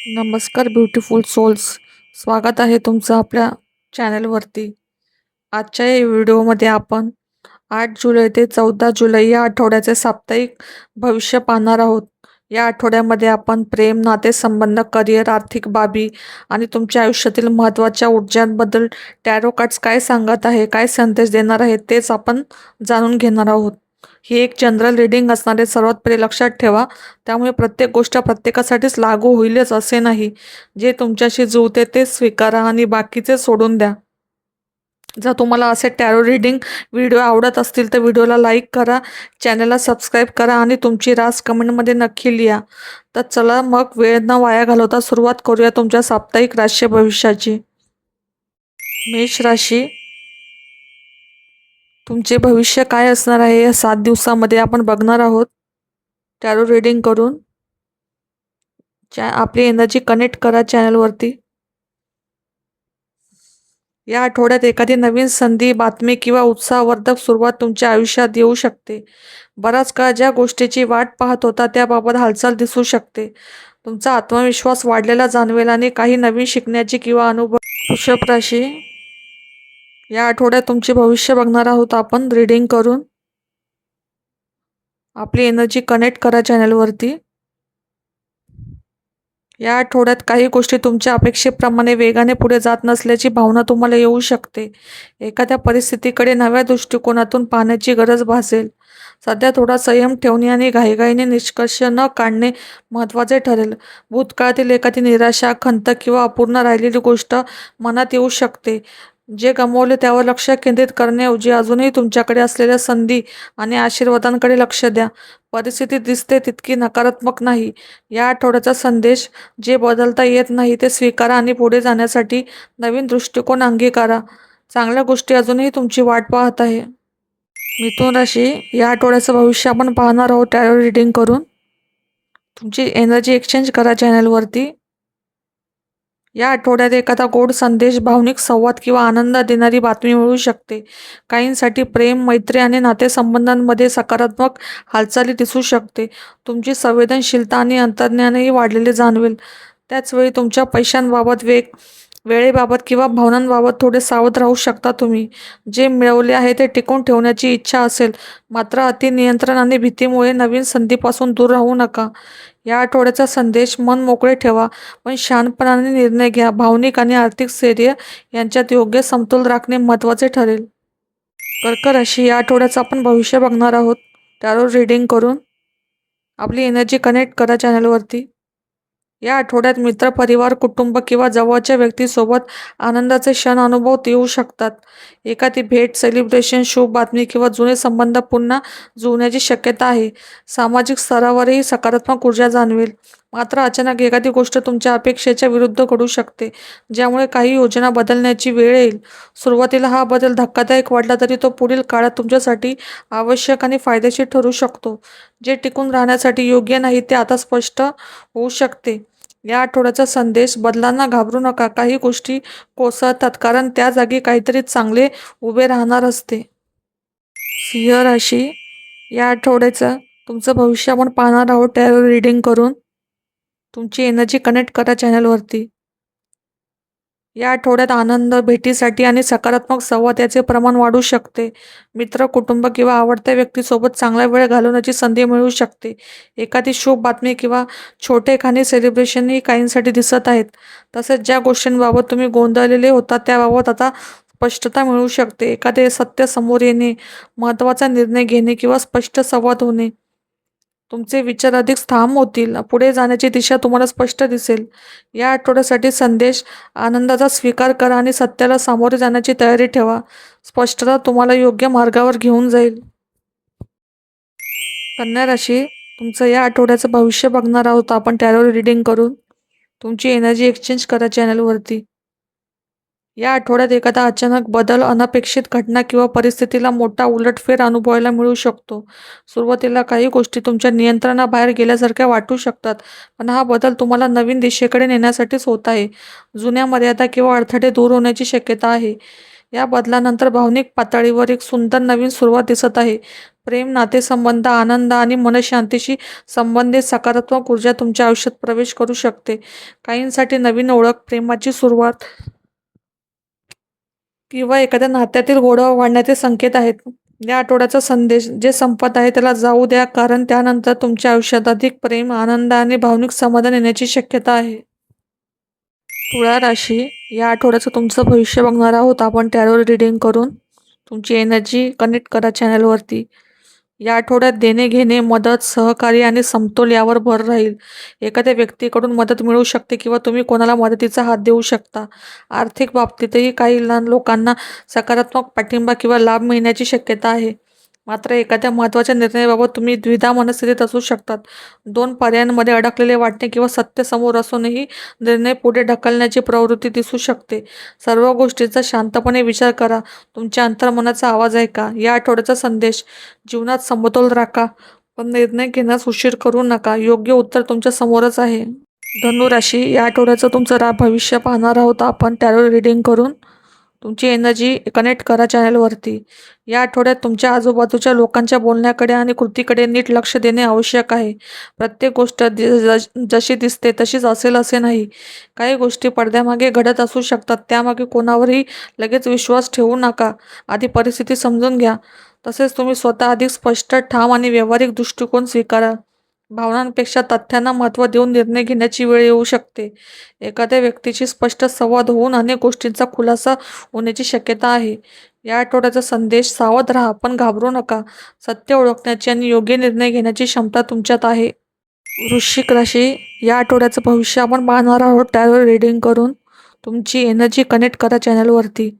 नमस्कार beautiful souls. स्वागत आहे तुमचं आपल्या चॅनलवरती. आजच्या या व्हिडिओमध्ये आपण 8 जुलै ते 14 जुलै या आठवड्याचे साप्ताहिक भविष्य पाहणार आहोत. या आठवड्यामध्ये आपण प्रेम, नातेसंबंध, करिअर, आर्थिक बाबी आणि तुमच्या आयुष्यातील महत्त्वाच्या ऊर्जांबद्दल टॅरो कार्ड्स काय सांगत आहे, काय संदेश देणार आहे तेच आपण जाणून घेणार आहोत. ही एक जनरल रीडिंग असणारे सर्वात पहिले लक्षात ठेवा. त्यामुळे प्रत्येक गोष्ट प्रत्येकासाठीच लागू होईलच असे नाही. जे तुमच्याशी जुळते ते स्वीकारा आणि बाकीचे सोडून द्या. जर तुम्हाला असे टॅरो रीडिंग व्हिडिओ आवडत असतील तर व्हिडिओला लाईक करा, चॅनलला सबस्क्राईब करा आणि तुमची रास कमेंटमध्ये नक्की लिहा. तर चला मग वेळ न वाया घालवता सुरुवात करूया तुमच्या साप्ताहिक राशी भविष्याची. मेष राशी, तुमचे भविष्य काय असणार आहे या 7 दिवसामध्ये आपण बघणार आहोत. टॅरो रीडिंग करून आपली एनर्जी कनेक्ट करा चॅनलवरती. या आठवड्यात एखादी नवीन संधी, बातमी किंवा उत्साहवर्धक सुरुवात तुमच्या आयुष्यात येऊ शकते. बराच काळ ज्या गोष्टीची वाट पाहत होता त्याबाबत हालचाल दिसू शकते. तुमचा आत्मविश्वास वाढलेला जाणवेल आणि काही नवीन शिकण्याची किंवा अनुभव. वृषभ राशी, या आठवड्यात तुमचे भविष्य बघणार आहोत आपण रीडिंग करून. आपली एनर्जी कनेक्ट करा चॅनलवरती. या आठवड्यात काही गोष्टी तुमच्या अपेक्षेप्रमाणे वेगाने पुढे जात नसल्याची भावना तुम्हाला येऊ शकते. एखाद्या परिस्थितीकडे नव्या दृष्टिकोनातून पाहण्याची गरज भासेल. सध्या थोडा संयम ठेवणे आणि घाईघाईने निष्कर्ष न काढणे महत्त्वाचे ठरेल. भूतकाळातील एखादी निराशा, खंत किंवा अपूर्ण राहिलेली गोष्ट मनात येऊ शकते. जे गमावले त्यावर लक्ष केंद्रित करण्याऐवजी अजूनही तुमच्याकडे असलेल्या संधी आणि आशीर्वादांकडे लक्ष द्या. परिस्थिती दिसते तितकी नकारात्मक नाही. या आठवड्याचा संदेश: जे बदलता येत नाही ते स्वीकारा आणि पुढे जाण्यासाठी नवीन दृष्टिकोन अंगीकारा. चांगल्या गोष्टी अजूनही तुमची वाट पाहत आहे. मिथुन राशी, या आठवड्याचं भविष्य आपण पाहणार आहोत टॅरो रीडिंग करून. तुमची एनर्जी एक्सचेंज करा चॅनलवरती. या आठवड्यात एखादा गोड संदेश, भावनिक संवाद किंवा आनंद देणारी बातमी मिळू शकते. काहींसाठी प्रेम, मैत्री आणि नातेसंबंधांमध्ये सकारात्मक हालचाली दिसू शकते. तुमची संवेदनशीलता आणि अंतर्ज्ञानही वाढलेले जाणवेल. त्याचवेळी तुमच्या पैशांबाबत, वेळेबाबत किंवा भावनांबाबत थोडे सावध राहू शकता तुम्ही. जे मिळवले आहे ते टिकवून ठेवण्याची इच्छा असेल, मात्र अतिनियंत्रण आणि भीतीमुळे नवीन संधीपासून दूर राहू नका. या आठवड्याचा संदेश: मन मोकळे ठेवा पण शांतपणाने निर्णय घ्या. भावनिक आणि आर्थिक स्थैर्य यांच्यात योग्य समतोल राखणे महत्त्वाचे ठरेल. कर्क राशी, या आठवड्याचं आपण भविष्य बघणार आहोत टॅरो रीडिंग करून. आपली एनर्जी कनेक्ट करा चॅनलवरती. या आठवड्यात मित्र, परिवार, कुटुंब किंवा जवळच्या व्यक्तीसोबत आनंदाचे क्षण अनुभवता येऊ शकतात. एखादी भेट, सेलिब्रेशन, शुभ बातमी किंवा जुने संबंध पुन्हा जुळण्याची शक्यता आहे. सामाजिक स्तरावरही सकारात्मक ऊर्जा जाणवेल. मात्र अचानक एखादी गोष्ट तुमच्या अपेक्षेच्या विरुद्ध घडू शकते, ज्यामुळे काही योजना बदलण्याची वेळ येईल. सुरुवातीला हा बदल धक्कादायक वाटला तरी तो पुढील काळात तुमच्यासाठी आवश्यक आणि फायदेशीर ठरू शकतो. जे टिकून राहण्यासाठी योग्य नाही ते आता स्पष्ट होऊ शकते. या आठवड्याचा संदेश: बदलांना घाबरू नका. काही गोष्टी कोसळतात कारण त्या जागी काहीतरी चांगले उभे राहणार असते. सिंह राशी, या आठवड्याचं तुमचं भविष्य आपण पाहणार आहोत टॅरो रीडिंग करून. तुमची एनर्जी कनेक्ट करा चॅनलवरती. या आठवड्यात आनंद, भेटीसाठी आणि सकारात्मक संवाद याचे प्रमाण वाढू शकते. मित्र, कुटुंब किंवा आवडत्या व्यक्तीसोबत चांगला वेळ घालवण्याची संधी मिळू शकते. एखादी शुभ बातमी किंवा छोटे खाणे सेलिब्रेशनही काहींसाठी दिसत आहेत. तसेच ज्या गोष्टींबाबत तुम्ही गोंधळलेले होता त्याबाबत आता स्पष्टता मिळू शकते. एखादे सत्य समोर येणे, महत्त्वाचा निर्णय घेणे किंवा स्पष्ट संवाद होणे. तुमचे विचार अधिक ठाम होतील. पुढे जाण्याची दिशा तुम्हाला स्पष्ट दिसेल. या आठवड्यासाठी संदेश: आनंदाचा स्वीकार करा आणि सत्याला सामोरे जाण्याची तयारी ठेवा. स्पष्टता तुम्हाला योग्य मार्गावर घेऊन जाईल. कन्या राशी, तुमचं या आठवड्याचं भविष्य बघणार आहोत आपण टॅरो रीडिंग करून. तुमची एनर्जी एक्सचेंज करा चॅनलवरती. या आठवड्यात एखादा अचानक बदल, अनपेक्षित घटना किंवा परिस्थितीला मोठा उलटफेर अनुभवायला मिळू शकतो. सुरुवातीला काही गोष्टी तुमच्या नियंत्रणाबाहेर गेल्यासारख्या वाटू शकतात, पण हा बदल तुम्हाला नवीन दिशेकडे नेण्यासाठीच होत आहे. जुन्या मर्यादा किंवा अडथळे दूर होण्याची शक्यता आहे. या बदलानंतर भावनिक पातळीवर एक सुंदर नवीन सुरुवात दिसत आहे. प्रेम, नातेसंबंध, आनंद आणि मनःशांतीशी संबंधित सकारात्मक ऊर्जा तुमच्या आयुष्यात प्रवेश करू शकते. काहींसाठी नवीन ओळख, प्रेमाची सुरुवात किंवा एखाद्या नात्यातील गोडवा वाढण्याचे संकेत आहेत. या आठवड्याचा संदेश: जे संपत आहे त्याला जाऊ द्या, कारण त्यानंतर तुमच्या आयुष्यात अधिक प्रेम, आनंद आणि भावनिक समाधान येण्याची शक्यता आहे. तुळा राशी: या आठवड्याचं तुमचं भविष्य बघणार आहोत आपण टॅरो रीडिंग करून. तुमची एनर्जी कनेक्ट करा चॅनलवरती. या आठवड्यात देणे-घेणे, मदत, सहकार्य आणि समतोल यावर भर राहील. एखाद्या व्यक्तीकडून मदत मिळू शकते किंवा तुम्ही कोणाला मदतीचा हात देऊ शकता. आर्थिक बाबतीतही काही लहान लोकांना सकारात्मक पाठिंबा किंवा लाभ मिळण्याची शक्यता आहे. मात्र एखाद्या महत्त्वाच्या निर्णयाबाबत तुम्ही द्विधा मनस्थितीत असू शकतात. दोन पर्यायांमध्ये अडकलेले वाटणे किंवा सत्य समोर असूनही निर्णय पुढे ढकलण्याची प्रवृत्ती दिसू शकते. सर्व गोष्टींचा शांतपणे विचार करा. तुमच्या अंतर्मनाचा आवाज ऐका. या आठवड्याचा संदेश: जीवनात समतोल राखा, पण निर्णय घेण्यास उशीर करू नका. योग्य उत्तर तुमच्या समोरच आहे. धनु राशी: या आठवड्याचं तुमचं भविष्य पाहणार आहोत आपण टॅरो रीडिंग करून. तुमची एनर्जी कनेक्ट करा चॅनलवरती. या आठवड्यात तुमच्या आजूबाजूच्या लोकांच्या बोलण्याकडे आणि कृतीकडे नीट लक्ष देणे आवश्यक आहे. प्रत्येक गोष्ट जशी दिसते तशीच असेल असे नाही. काही गोष्टी पडद्यामागे घडत असू शकतात. त्यामागे कोणावरही लगेच विश्वास ठेवू नका. आधी परिस्थिती समजून घ्या. तसेच तुम्ही स्वतः अधिक स्पष्ट, ठाम आणि व्यावहारिक दृष्टिकोन स्वीकारा. भावनांपेक्षा तथ्यांना महत्त्व देऊन निर्णय घेण्याची वेळ येऊ शकते. एखाद्या व्यक्तीशी स्पष्ट संवाद होऊन अनेक गोष्टींचा खुलासा होण्याची शक्यता आहे. या आठवड्याचा संदेश: सावध राहा, पण घाबरू नका. सत्य ओळखण्याची आणि योग्य निर्णय घेण्याची क्षमता तुमच्यात आहे. वृश्चिक राशी: या आठवड्याचं भविष्य आपण पाहणार आहोत टॅरो रीडिंग करून. तुमची एनर्जी कनेक्ट करा चॅनलवरती.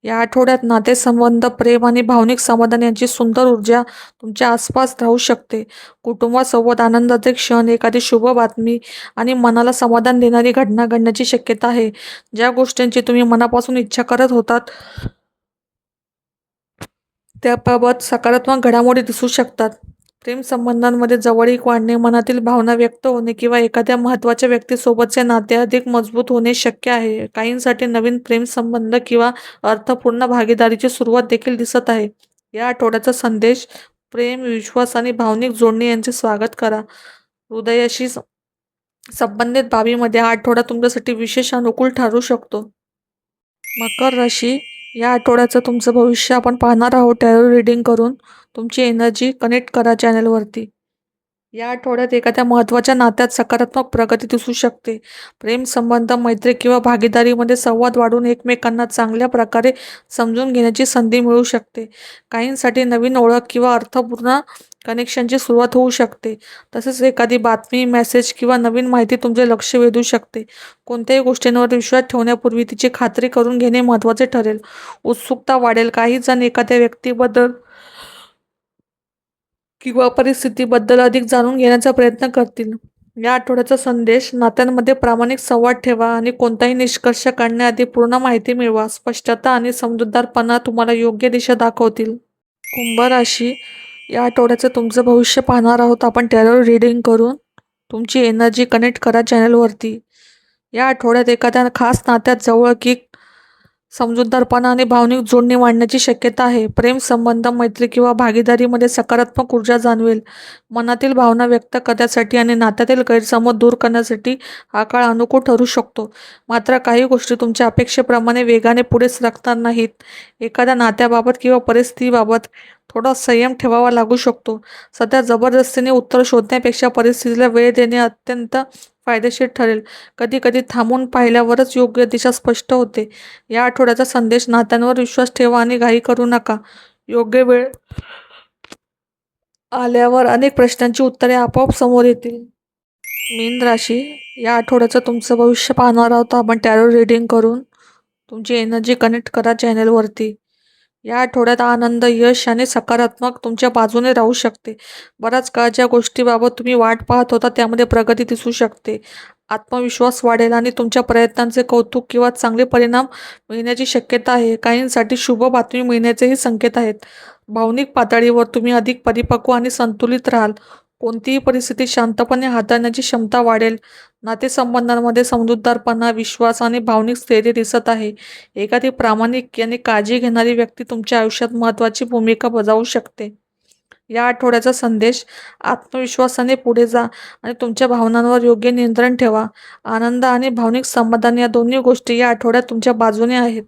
या आठवड्यात नातेसंबंध, प्रेम आणि भावनिक समाधान यांची सुंदर ऊर्जा तुमच्या आसपास राहू शकते. कुटुंबासोबत आनंदाचे क्षण, एखादी शुभ बातमी आणि मनाला समाधान देणारी घटना घडण्याची शक्यता आहे. ज्या गोष्टींची तुम्ही मनापासून इच्छा करत होतात त्याबाबत सकारात्मक घडामोडी दिसू शकतात. प्रेम संबंधांमध्ये जवळीक वाढणे, मनातील भावना व्यक्त होणे किंवा एखाद्या महत्त्वाच्या व्यक्तीसोबतचे नाते अधिक मजबूत होणे शक्य आहे. काहींसाठी नवीन प्रेम संबंध किंवा अर्थपूर्ण भागीदारीची सुरुवात देखील दिसत आहे. या आठवड्याचा संदेश: प्रेम, विश्वास आणि भावनिक जोडणे यांचे स्वागत करा. हृदयाशी संबंधित बाबींमध्ये हा आठवडा तुमच्यासाठी विशेष अनुकूल ठरू शकतो. मकर राशी: या आठवड्याचं तुमचं भविष्य आपण पाहणार आहोत टॅरो रीडिंग करून. तुमची एनर्जी कनेक्ट करा चॅनलवरती. या आठवड्यात एखाद्या महत्त्वाच्या नात्यात सकारात्मक प्रगती दिसू शकते. प्रेम संबंध, मैत्री किंवा भागीदारीमध्ये संवाद वाढून एकमेकांना चांगल्या प्रकारे समजून घेण्याची संधी मिळू शकते. काहींसाठी नवीन ओळख किंवा अर्थपूर्ण कनेक्शनची सुरुवात होऊ शकते. तसेच एखादी बातमी, मेसेज किंवा नवीन माहिती तुमचे लक्ष वेधू शकते. कोणत्याही गोष्टींवर विश्वास ठेवण्यापूर्वी तिची खात्री करून घेणे महत्त्वाचे ठरेल. उत्सुकता वाढेल. काही जण एखाद्या व्यक्तीबद्दल किंवा परिस्थितीबद्दल अधिक जाणून घेण्याचा प्रयत्न करतील. या आठवड्याचा संदेश: नात्यांमध्ये प्रामाणिक संवाद ठेवा आणि कोणताही निष्कर्ष काढण्याआधी पूर्ण माहिती मिळवा. स्पष्टता आणि समजूतदारपणा तुम्हाला योग्य दिशा दाखवतील. कुंभ राशी: या आठवड्याचं तुमचं भविष्य पाहणार आहोत आपण टॅरो रीडिंग करून. तुमची एनर्जी कनेक्ट करा चॅनलवरती. या आठवड्यात एखाद्या खास नात्यात जवळकीक, समजूतदारपणा आणि भावनिक जोडणी वाढण्याची शक्यता आहे. प्रेम संबंध, मैत्री किंवा भागीदारीमध्ये सकारात्मक ऊर्जा जाणवेल. मनातील भावना व्यक्त करण्यासाठी आणि नात्यातील गैरसमज दूर करण्यासाठी हा काळ अनुकूल ठरू शकतो. मात्र काही गोष्टी तुमच्या अपेक्षेप्रमाणे वेगाने पुढे सरकणार नाहीत. एखाद्या नात्याबाबत किंवा परिस्थितीबाबत थोडा संयम ठेवावा लागू शकतो. सध्या जबरदस्तीने उत्तर शोधण्यापेक्षा परिस्थितीला वेळ देणे अत्यंत फायदेशीर ठरेल. कधीकधी थांबून पाहिल्यावरच योग्य दिशा स्पष्ट होते. या आठवड्याचा संदेश: नात्यांवर विश्वास ठेवा आणि घाई करू नका. योग्य वेळ आल्यावर अनेक प्रश्नांची उत्तरे आपोआप समोर येतील. मीन राशी: या आठवड्याचं तुमचं भविष्य पाहणार आहोत आपण टॅरो रीडिंग करून. तुमची एनर्जी कनेक्ट करा चॅनलवरती. या आठवड्यात आनंद, यश आणि सकारात्मक तुमच्या बाजूने राहू शकते. बराच काळ ज्या गोष्टीबाबत तुम्ही वाट पाहत होता त्यामध्ये प्रगती दिसू शकते. आत्मविश्वास वाढेल आणि तुमच्या प्रयत्नांचे कौतुक किंवा चांगले परिणाम मिळण्याची शक्यता आहे. काहींसाठी शुभ बातमी मिळण्याचेही संकेत आहेत. भावनिक पातळीवर तुम्ही अधिक परिपक्व आणि संतुलित राहाल. कोणतीही परिस्थिती शांतपणे हाताळण्याची क्षमता वाढेल. नातेसंबंधांमध्ये समजूतदारपणा, विश्वास आणि भावनिक स्थैर्य दिसत आहे. एखादी प्रामाणिक आणि काळजी घेणारी व्यक्ती तुमच्या आयुष्यात महत्त्वाची भूमिका बजावू शकते. या आठवड्याचा संदेश: आत्मविश्वासाने पुढे जा आणि तुमच्या भावनांवर योग्य नियंत्रण ठेवा. आनंद आणि भावनिक समाधान या दोन्ही गोष्टी या आठवड्यात तुमच्या बाजूने आहेत.